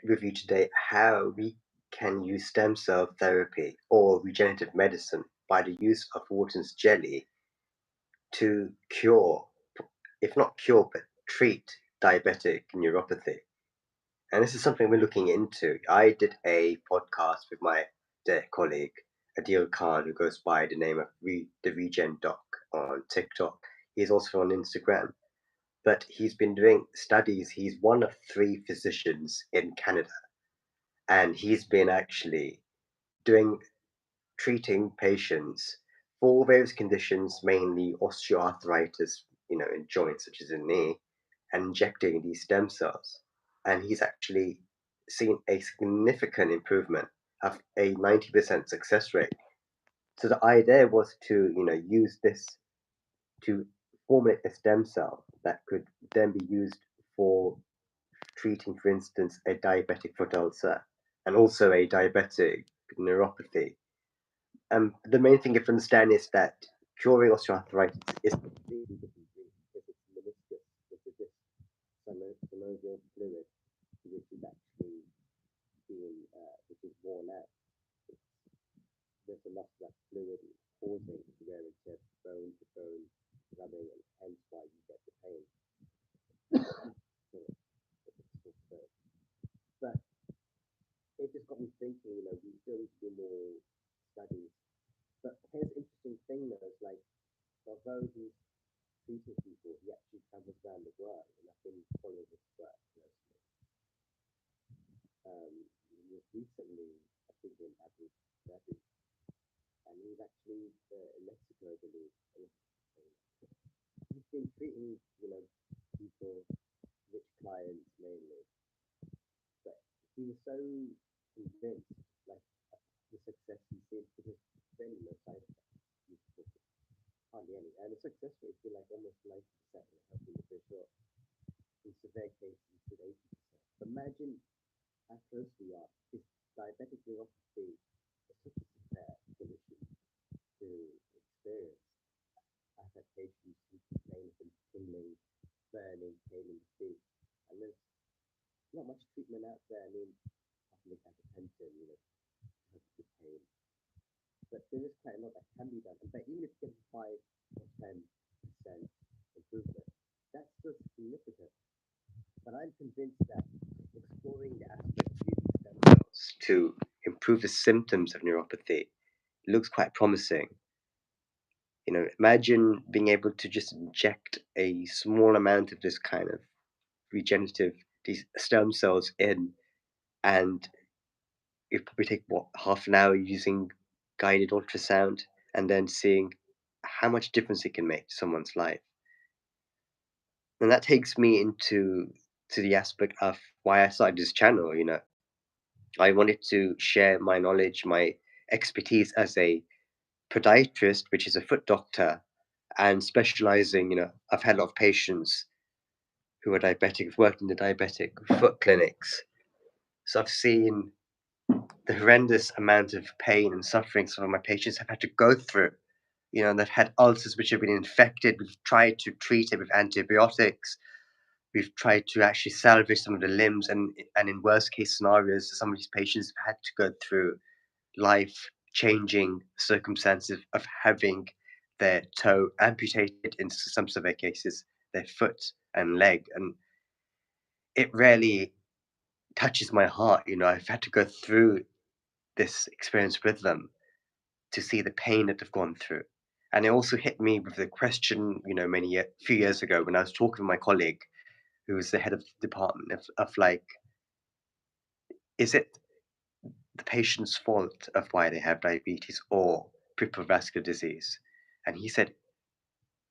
review today how we can use stem cell therapy or regenerative medicine by the use of Wharton's jelly to cure, if not cure, but treat diabetic neuropathy. And this is something we're looking into. I did a podcast with my dear colleague, Adil Khan, who goes by the name of the Regen Doc on TikTok. He's also on Instagram, but he's been doing studies. He's one of three physicians in Canada, and he's been actually doing treating patients for various conditions, mainly osteoarthritis, in joints such as the knee, and injecting these stem cells. And he's actually seen a significant improvement of a 90% success rate. So the idea was to, use this to formulate a stem cell that could then be used for treating, for instance, a diabetic foot ulcer and also a diabetic neuropathy. The main thing you have to understand is that curing osteoarthritis is a completely different thing because it's meniscus, which is this synovial fluid, which is actually which is worn out. There's a lot of that fluid causing wear and tear, bone to bone rubbing, and hence why you get the pain. But it just got me thinking, we still need to do more studies. But here's the interesting thing though, is like, although he's treating people, he actually travels around the world, and I've been following his work closely. He was recently, I think, in Abu Dhabi, and he was actually in Mexico, I believe. He's been treating, people, rich clients mainly, but he was so convinced, like, the success he sees, because very no side effects, hardly any, and the success rate has been like almost 90% in helping the individual. In severe cases, it's 80%. Imagine how close we are. This diabetic neuropathy is such a severe condition to experience. I've had patients who complain of tingling, burning, pain in the feet, and there's not much treatment out there. I mean, like gabapentin, help with pain. But there is quite a lot that can be done. But even if you get 5 or 10% improvement, that's still significant. But I'm convinced that exploring the aspect of using stem cells to improve the symptoms of neuropathy looks quite promising. Imagine being able to just inject a small amount of this kind of regenerative, these stem cells in, and it probably take half an hour using guided ultrasound, and then seeing how much difference it can make to someone's life. And that takes me into the aspect of why I started this channel. I wanted to share my knowledge, my expertise as a podiatrist, which is a foot doctor, and specializing. I've had a lot of patients who are diabetic, I've worked in the diabetic foot clinics, so I've seen the horrendous amount of pain and suffering some of my patients have had to go through. They've had ulcers which have been infected. We've tried to treat it with antibiotics. We've tried to actually salvage some of the limbs, and in worst case scenarios, some of these patients have had to go through life-changing circumstances of having their toe amputated, in some severe cases, their foot and leg. And it really touches my heart. I've had to go through this experience with them to see the pain that they've gone through. And it also hit me with the question, few years ago when I was talking with my colleague, who was the head of the department, of like, is it the patient's fault of why they have diabetes or peripheral vascular disease? And he said,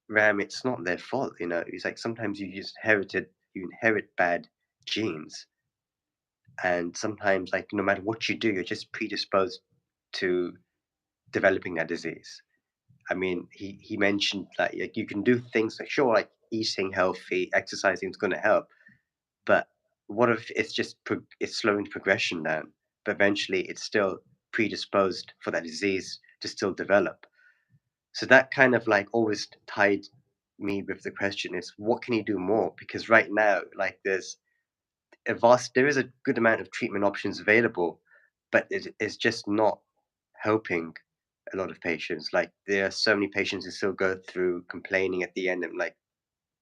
Ram, it's not their fault. He's like, sometimes you inherit bad genes. And sometimes, like, no matter what you do, you're just predisposed to developing that disease. I mean, he mentioned that, like, you can do things like, sure, like eating healthy, exercising is going to help, but what if it's just it's slowing the progression down, but eventually it's still predisposed for that disease to still develop. So that kind of like always tied me with the question is, what can you do more? Because right now, like, there's there is a good amount of treatment options available, but it is just not helping a lot of patients. Like there are so many patients who still go through complaining at the end and like,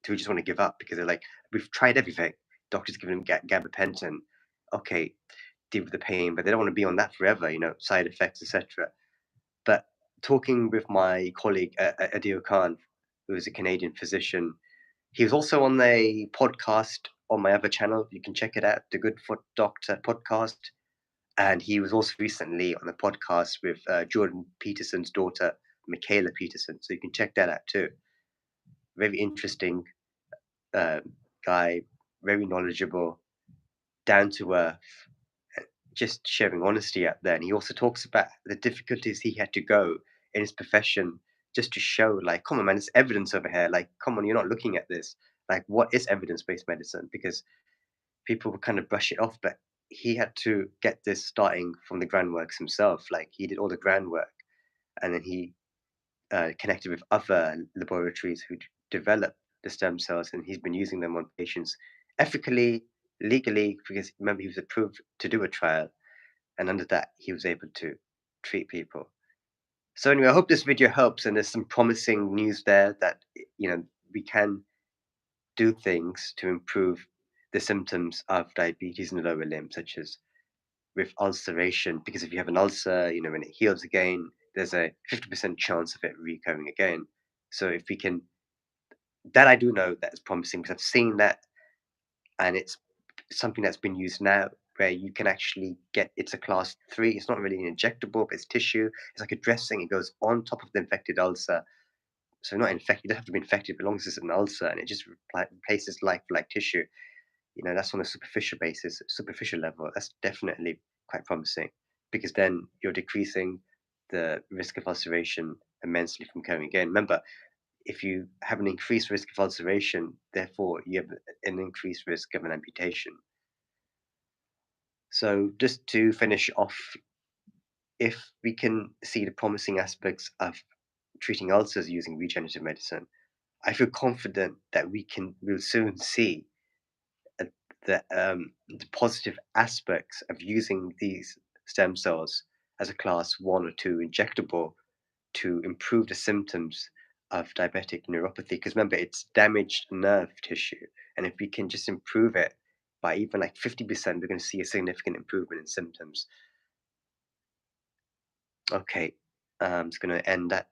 do we just want to give up because they're like, we've tried everything. Doctors giving them gabapentin, okay, deal with the pain, but they don't want to be on that forever. Side effects, etc. But talking with my colleague Adil Khan, who is a Canadian physician, he was also on a podcast on my other channel. You can check it out, the Good Foot Doctor podcast. And he was also recently on a podcast with Jordan Peterson's daughter, Michaela Peterson. So you can check that out too. Very interesting uh, guy, very knowledgeable, down to earth, just sharing honesty out there. And he also talks about the difficulties he had to go in his profession just to show, like, come on, man, there's evidence over here. Like, come on, you're not looking at this. Like, what is evidence-based medicine? Because people would kind of brush it off, but he had to get this starting from the groundworks himself. Like, he did all the groundwork, and then he connected with other laboratories who developed the stem cells, and he's been using them on patients ethically, legally, because remember he was approved to do a trial, and under that he was able to treat people. So anyway, I hope this video helps, and there's some promising news there that we can do things to improve the symptoms of diabetes in the lower limb, such as with ulceration, because if you have an ulcer, when it heals again, there's a 50% chance of it recurring again. So if we can, that I do know that is promising because I've seen that, and it's something that's been used now where you can actually get, it's a class 3. It's not really an injectable, but it's tissue. It's like a dressing. It goes on top of the infected ulcer. So not infected, it doesn't have to be infected, but as long as it's an ulcer, and it just replaces like tissue. That's on a superficial basis, superficial level. That's definitely quite promising because then you're decreasing the risk of ulceration immensely from coming again. Remember, if you have an increased risk of ulceration, therefore you have an increased risk of an amputation. So just to finish off, if we can see the promising aspects of treating ulcers using regenerative medicine, I feel confident that we'll soon see uh, the positive aspects of using these stem cells as a class 1 or 2 injectable to improve the symptoms of diabetic neuropathy. Because remember, it's damaged nerve tissue. And if we can just improve it by even like 50%, we're going to see a significant improvement in symptoms. Okay, I'm just going to end that